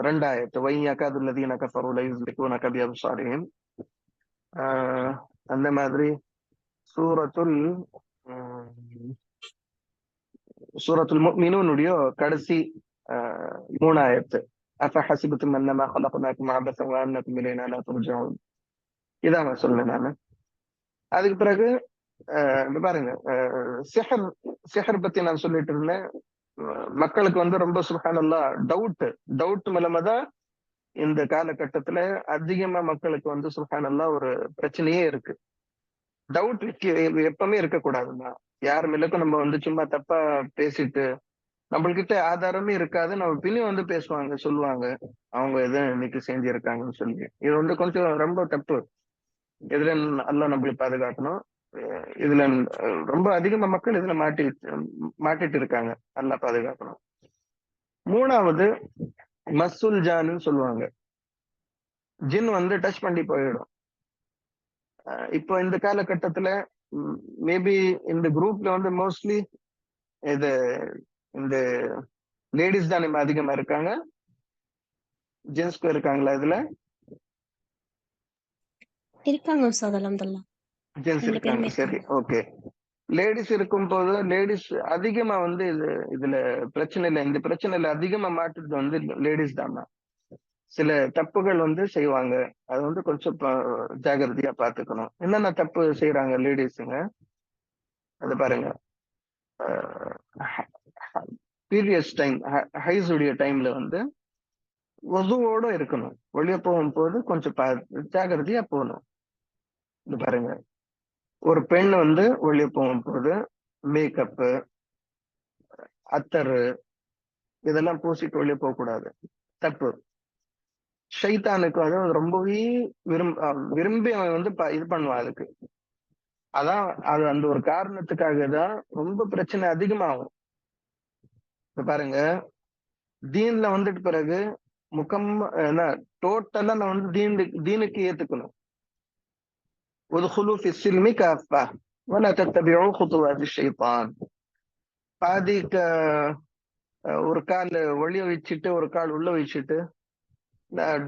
2 ஆயத்து, وإن يكاد الذين كفروا ليزلقونك بأبصارهم. அந்த மாதிரி சூரத்துல் முஃமினூனுடைய கடைசி 3 ஆயத்து, أفحسبتم أنما خلقناكم عبثا وأنكم إلينا لا ترجعون. இதான் நான் சொன்னேன் நானு. அதுக்கு பிறகு பாருங்க, சிஹர் பத்தி நான் சொல்லிட்டு இருந்தேன். மக்களுக்கு வந்து ரொம்ப சுப்ஹானல்லாஹ் டவுட் மூலமாதான் இந்த காலகட்டத்துல அதிகமா மக்களுக்கு வந்து சுப்ஹானல்லாஹ் ஒரு பிரச்சனையே இருக்கு. டவுட் எப்பவுமே இருக்கக்கூடாதுன்னா, யார் மேலுக்கும் நம்ம வந்து சும்மா தப்பா பேசிட்டு, நம்மள்கிட்ட ஆதாரமே இருக்காது, நம்ம பின்னும் வந்து பேசுவாங்க, சொல்லுவாங்க அவங்க எதை இன்னைக்கு செஞ்சிருக்காங்கன்னு சொல்லி. இது வந்து கொஞ்சம் ரொம்ப தப்பு. இதுல அல்லாஹ் நம்மளுக்கு பாதுகாக்கணும். இதுல ரொம்ப அதிகமா மக்கள் இதுல மாட்டிட்டு இருக்காங்க. அல்லாஹ் பாதுகாக்கணும். 3வது மஸ்ஸுல் ஜான்னு சொல்லுவாங்க. ஜின் வந்து டச் பண்ணி போயிடும். இப்போ இந்த காலகட்டத்துல மேபி இந்த குரூப்ல வந்து மோஸ்ட்லி இது இந்த லேடிஸ் தான் அதிகமா இருக்காங்க. ஜென்ஸ்க்கு இருக்காங்களா இதுல? இருக்காங்க உஸ்தாத், அல்ஹம்துலில்லாஹ். ஜென்ஸ் 2 இருக்காங்க. பேருமே சரி, இருக்காங்க. ஓகே. லேடிஸ் இருக்கும் போது லேடிஸ் அதிகமா வந்து இதுல பிரச்சனை இல்லை. இந்த பிரச்சனையில அதிகமா மாட்டுறது வந்து லேடிஸ் தான். சில தப்புகள் வந்து செய்வாங்க. அது வந்து கொஞ்சம் ஜாகிரதையா பாத்துக்கணும். என்னென்ன தப்பு செய்யறாங்க லேடிஸுங்க அது பாருங்க. பீரியட்ஸ் டைம், ஹைஸுடைய டைம்ல வந்து ஒதுவோட இருக்கணும். வெளியே போகும்போது கொஞ்சம் ஜாகிரதையா போகணும். இது பாருங்க, ஒரு பெண் வந்து வெளியே போகும்போது மேக்கப்பு, அத்தரு இதெல்லாம் பூசிட்டு வெளியே போக கூடாது, தப்பு. ஷைத்தானுக்கு அது ரொம்பவே விரும்பி அவன் வந்து இது பண்ணுவான். அதுக்கு அதான் அது அந்த ஒரு காரணத்துக்காக தான் ரொம்ப பிரச்சனை அதிகமாகும். இப்ப பாருங்க, தீன்ல வந்துட்டு பிறகு டோட்டலா நான் வந்து தீனுக்கு ஏத்துக்கணும். ادخلوا في السلم كافة ولا تتبعوا خطوات الشيطان. பாதி ஒரு கால் வெளிய வச்சுட்டு ஒரு கால் உள்ள வச்சுட்டு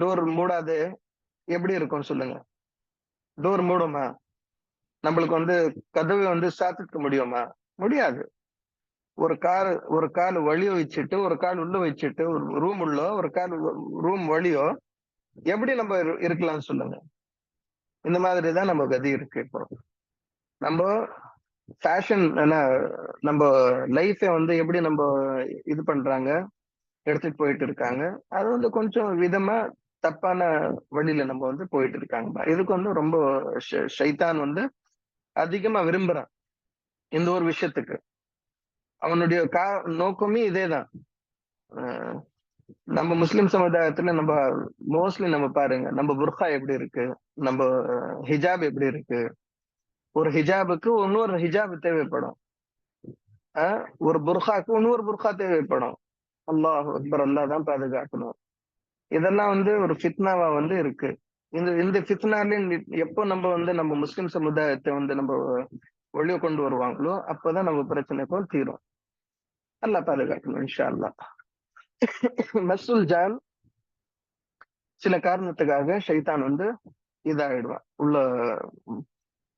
டோர் மூடாது எப்படி இருக்கும் சொல்லுங்க? டோர் மூடுமா? நம்மளுக்கு வந்து கதவை வந்து சாத்திக்க முடியுமா? முடியாது. ஒரு கால் வழிய வச்சுட்டு ஒரு கால் உள்ள வச்சுட்டு ஒரு ரூம் உள்ள ஒரு கால் ரூம் வழியோ எப்படி நம்ம இருக்கலாம் சொல்லுங்க? இந்த மாதிரிதான் நம்ம கதி இருக்கு. இப்போ நம்ம ஃபேஷன் நம்ம லைஃபை வந்து எப்படி நம்ம இது பண்றாங்க, எடுத்துட்டு போயிட்டு இருக்காங்க. அது வந்து கொஞ்சம் விதமா தப்பான வழியில நம்ம வந்து போயிட்டு இருக்காங்க. இதுக்கு வந்து ரொம்ப ஷைத்தான் வந்து அதிகமா விரும்புறான் இந்த ஒரு விஷயத்துக்கு. அவனுடைய நோக்கமே இதேதான். நம்ம முஸ்லிம் சமுதாயத்துல நம்ம மோஸ்ட்லி நம்ம பாருங்க, நம்ம புர்கா எப்படி இருக்கு, நம்ம ஹிஜாப் எப்படி இருக்கு. ஒரு ஹிஜாபுக்கு இன்னொரு ஹிஜாப் தேவைப்படும், ஒரு புர்காக்கு இன்னொரு புர்கா தேவைப்படும். அல்லாஹ் அக்பர், அல்லாஹ் தான் பாதுகாக்கணும். இதெல்லாம் வந்து ஒரு ஃபித்னாவா வந்து இருக்கு. இந்த ஃபித்னாலே எப்போ நம்ம வந்து நம்ம முஸ்லிம் சமுதாயத்தை வந்து நம்ம வெளியே கொண்டு வருவாங்களோ அப்பதான் நம்ம பிரச்சனைக்கும் தீரும். அல்லாஹ் பாதுகாக்கணும் இன்ஷா அல்லாஹ். மஸ்ஸுல் ஜான் சில காரணத்துக்காக ஷைத்தான் வந்து இதாயிடுவான் உள்ள.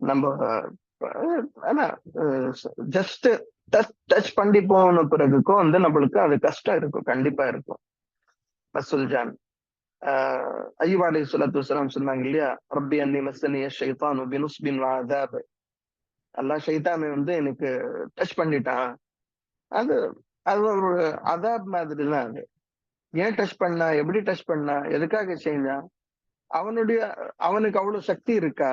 நம்ம ஆனா ஜஸ்ட் டச் பண்ணி போன பிறகுக்கும் வந்து நம்மளுக்கு அது கஷ்டம் இருக்கும், கண்டிப்பா இருக்கும். மஸ்ஸுல் ஜான் அய்யூப் அலைஹிஸ்ஸலாத்து வஸ்ஸலாம் சொன்னாங்க இல்லையா, ரப்பி அன்னி மஸ்ஸனிய ஷைத்தானு பினுஸ்பின் வ அஸாப். அல்லாஹ் ஷைத்தான் வந்து எனக்கு டச் பண்ணிட்டான். அது அது ஒரு அதாப் மாதிரி தான். அது ஏன் டச் பண்ணா, எப்படி டச் பண்ணா, எதுக்காக செஞ்சான்? அவனுக்கு அவ்வளவு சக்தி இருக்கா?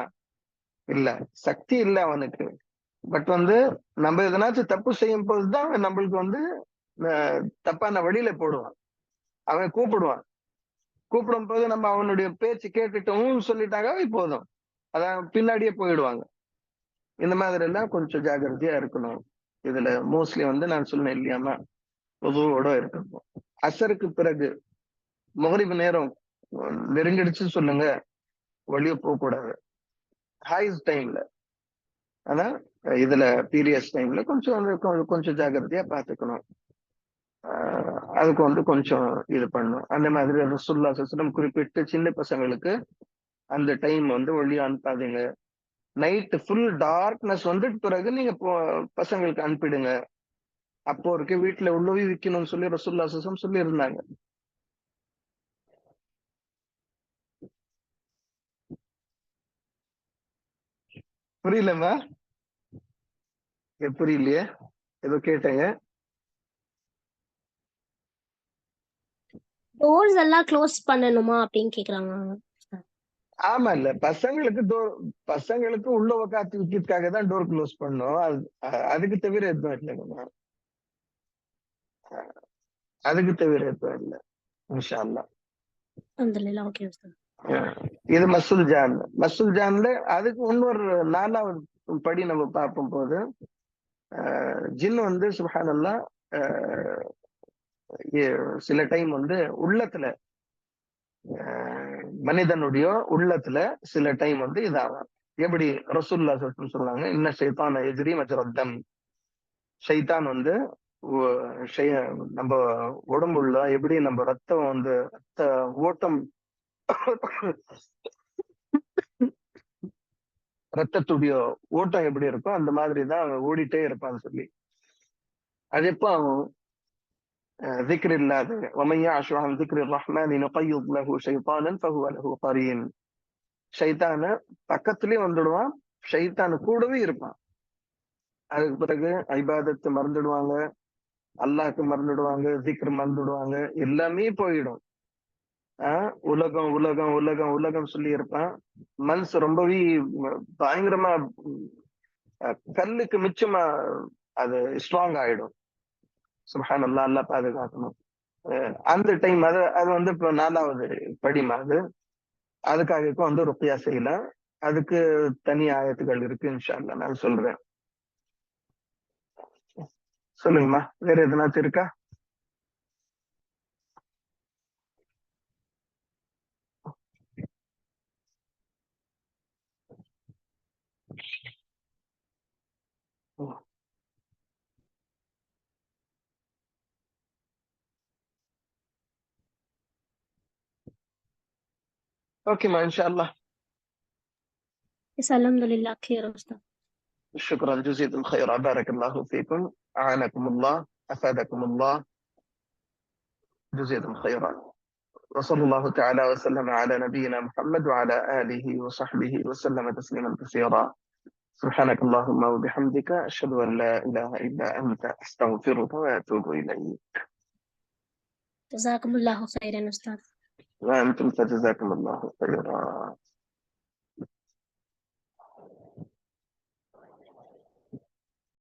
இல்ல, சக்தி இல்ல அவனுக்கு. பட் வந்து நம்ம எதனாச்சும் தப்பு செய்யும் போதுதான் நம்மளுக்கு வந்து தப்பான வழியில போடுவான். அவன் கூப்பிடும் போது நம்ம அவனுடைய பேச்சு கேட்டுட்டோம் சொல்லிட்டாங்க போதும், அதான் பின்னாடியே போயிடுவாங்க. இந்த மாதிரி எல்லாம் கொஞ்சம் ஜாக்கிரதையா இருக்கணும். இதுல மோஸ்ட்லி வந்து நான் சொன்னேன் இல்லையாமா, பொதுவோட இருக்கணும். அசருக்கு பிறகு மகரிப் நேரம் நெருங்கிடுச்சு சொல்லுங்க, வெளியே போக கூடாது. ஹைஸ் டைம்ல, ஆனா இதுல பீரியட்ஸ் டைம்ல கொஞ்சம் ஜாக்கிரதையா பாத்துக்கணும். அதுக்கு வந்து கொஞ்சம் இது பண்ணும். அந்த மாதிரி ரசூலுல்லாஹி ஸல்லல்லாஹு அலைஹி வஸல்லம் குறிப்பிட்டு சின்ன பசங்களுக்கு அந்த டைம் வந்து ஒளிய அனுப்பாதீங்க. நைட் ஃபுல் டார்க்னஸ் வந்து பிறகு நீங்க பசங்களுக்கு அனுப்பிடுங்க. அப்போ இருக்க வீட்டுல உள்ளவே விற்கணும்னு சொல்லி ரசூலுல்லாஹி ஸல்லல்லாஹு அலைஹி வஸல்லம் சொல்லி இருந்தாங்க. புரியலமா? புரியலையே, ஏதோ கேட்டேங்க. டோர்ஸ் எல்லாம் க்ளோஸ் பண்ணணுமா அப்படின்னு கேக்குறாங்க. ஆமா, இல்ல பசங்களுக்கு உள்ள உக்காத்து விக்கிறதுக்காக தான் டோர் க்ளோஸ் பண்ணோம். அதுக்கு தவிர எதுவும் இல்லைங்கம்மா, அதுக்கு தவிர எதுவும் இல்லை இன்ஷா அல்லாஹ். அல்ஹம்துலில்லாஹ். ஓகே உஸ்தாத். இது மஸ்ஸுல் ஜான்ல அதுக்கு இன்னொரு 4வது படி நம்ம பார்க்கும் போது ஜின் வந்து சுப்ஹானல்லாஹ் சில டைம் வந்து உள்ளத்துல மனிதனுடைய உள்ளத்துல சில டைம் வந்து இதாகும். எப்படி ரசூலுல்லாஹி ஸல்லல்லாஹு அலைஹி வஸல்லம் சொல்றாங்க, இன்ன ஷைத்தான யஜ்ரி மஜ்ரத்தம். ஷைத்தான் வந்து நம்ம உடம்புள்ள எப்படி நம்ம ரத்தம் வந்து ரத்த ஓட்டம் ரத்தத்துடைய ஓட்டம் எப்படி இருக்கோ அந்த மாதிரிதான் அவன் ஓடிட்டே இருப்பான்னு சொல்லி. அது எப்போ அவன் ذكر இல்லாத ومن يعش عن ذكر الرحمن نقيض له شيطانا فهو له قرين. ஷைத்தான பக்கத்துலயே வந்துடுவான், ஷைத்தானு கூடவே இருப்பான். அதுக்கு பிறகு இபாதத்தை மறந்துடுவாங்க, அல்லாஹ்க்கு மறந்துடுவாங்க, திக்ர் மறந்துடுவாங்க, எல்லாமே போயிடும். உலகம் உலகம் உலகம் உலகம் சொல்லி இருப்பான். மனசு ரொம்பவே பயங்கரமா கல்லுக்கு மிச்சமா அது ஸ்ட்ராங் ஆயிடும். சுப்ஹானல்லாஹ், அல்லாஹ் பாதுகாக்கணும். அந்த டைம் அது வந்து இப்போ 4வது படிமா. அதுக்காக வந்து ருக்யா செய்யலாம். அதுக்கு தனி ஆயத்துகள் இருக்கு, இன்ஷா அல்லாஹ் நான் சொல்றேன். சொல்லுங்கம்மா, வேற எதுனாச்சும் இருக்கா? ஓகேம்மா, இன்ஷா அல்லாஹ். Yes, alhamdulillah, khair Ustaz. شكرا جزيلا الخير، بارك الله فيكم، أعانكم الله، أفادكم الله جزيلا خيرا. وصلى الله تعالى وسلم على نبينا محمد وعلى آله وصحبه وسلم تسليما كثيرا. سبحانك اللهم وبحمدك، أشهد أن لا إله إلا أنت، أستغفرك وأتوب إليك. Jazakumullahu khairan Ustaz. وأنتم فجزاكم الله خيرا.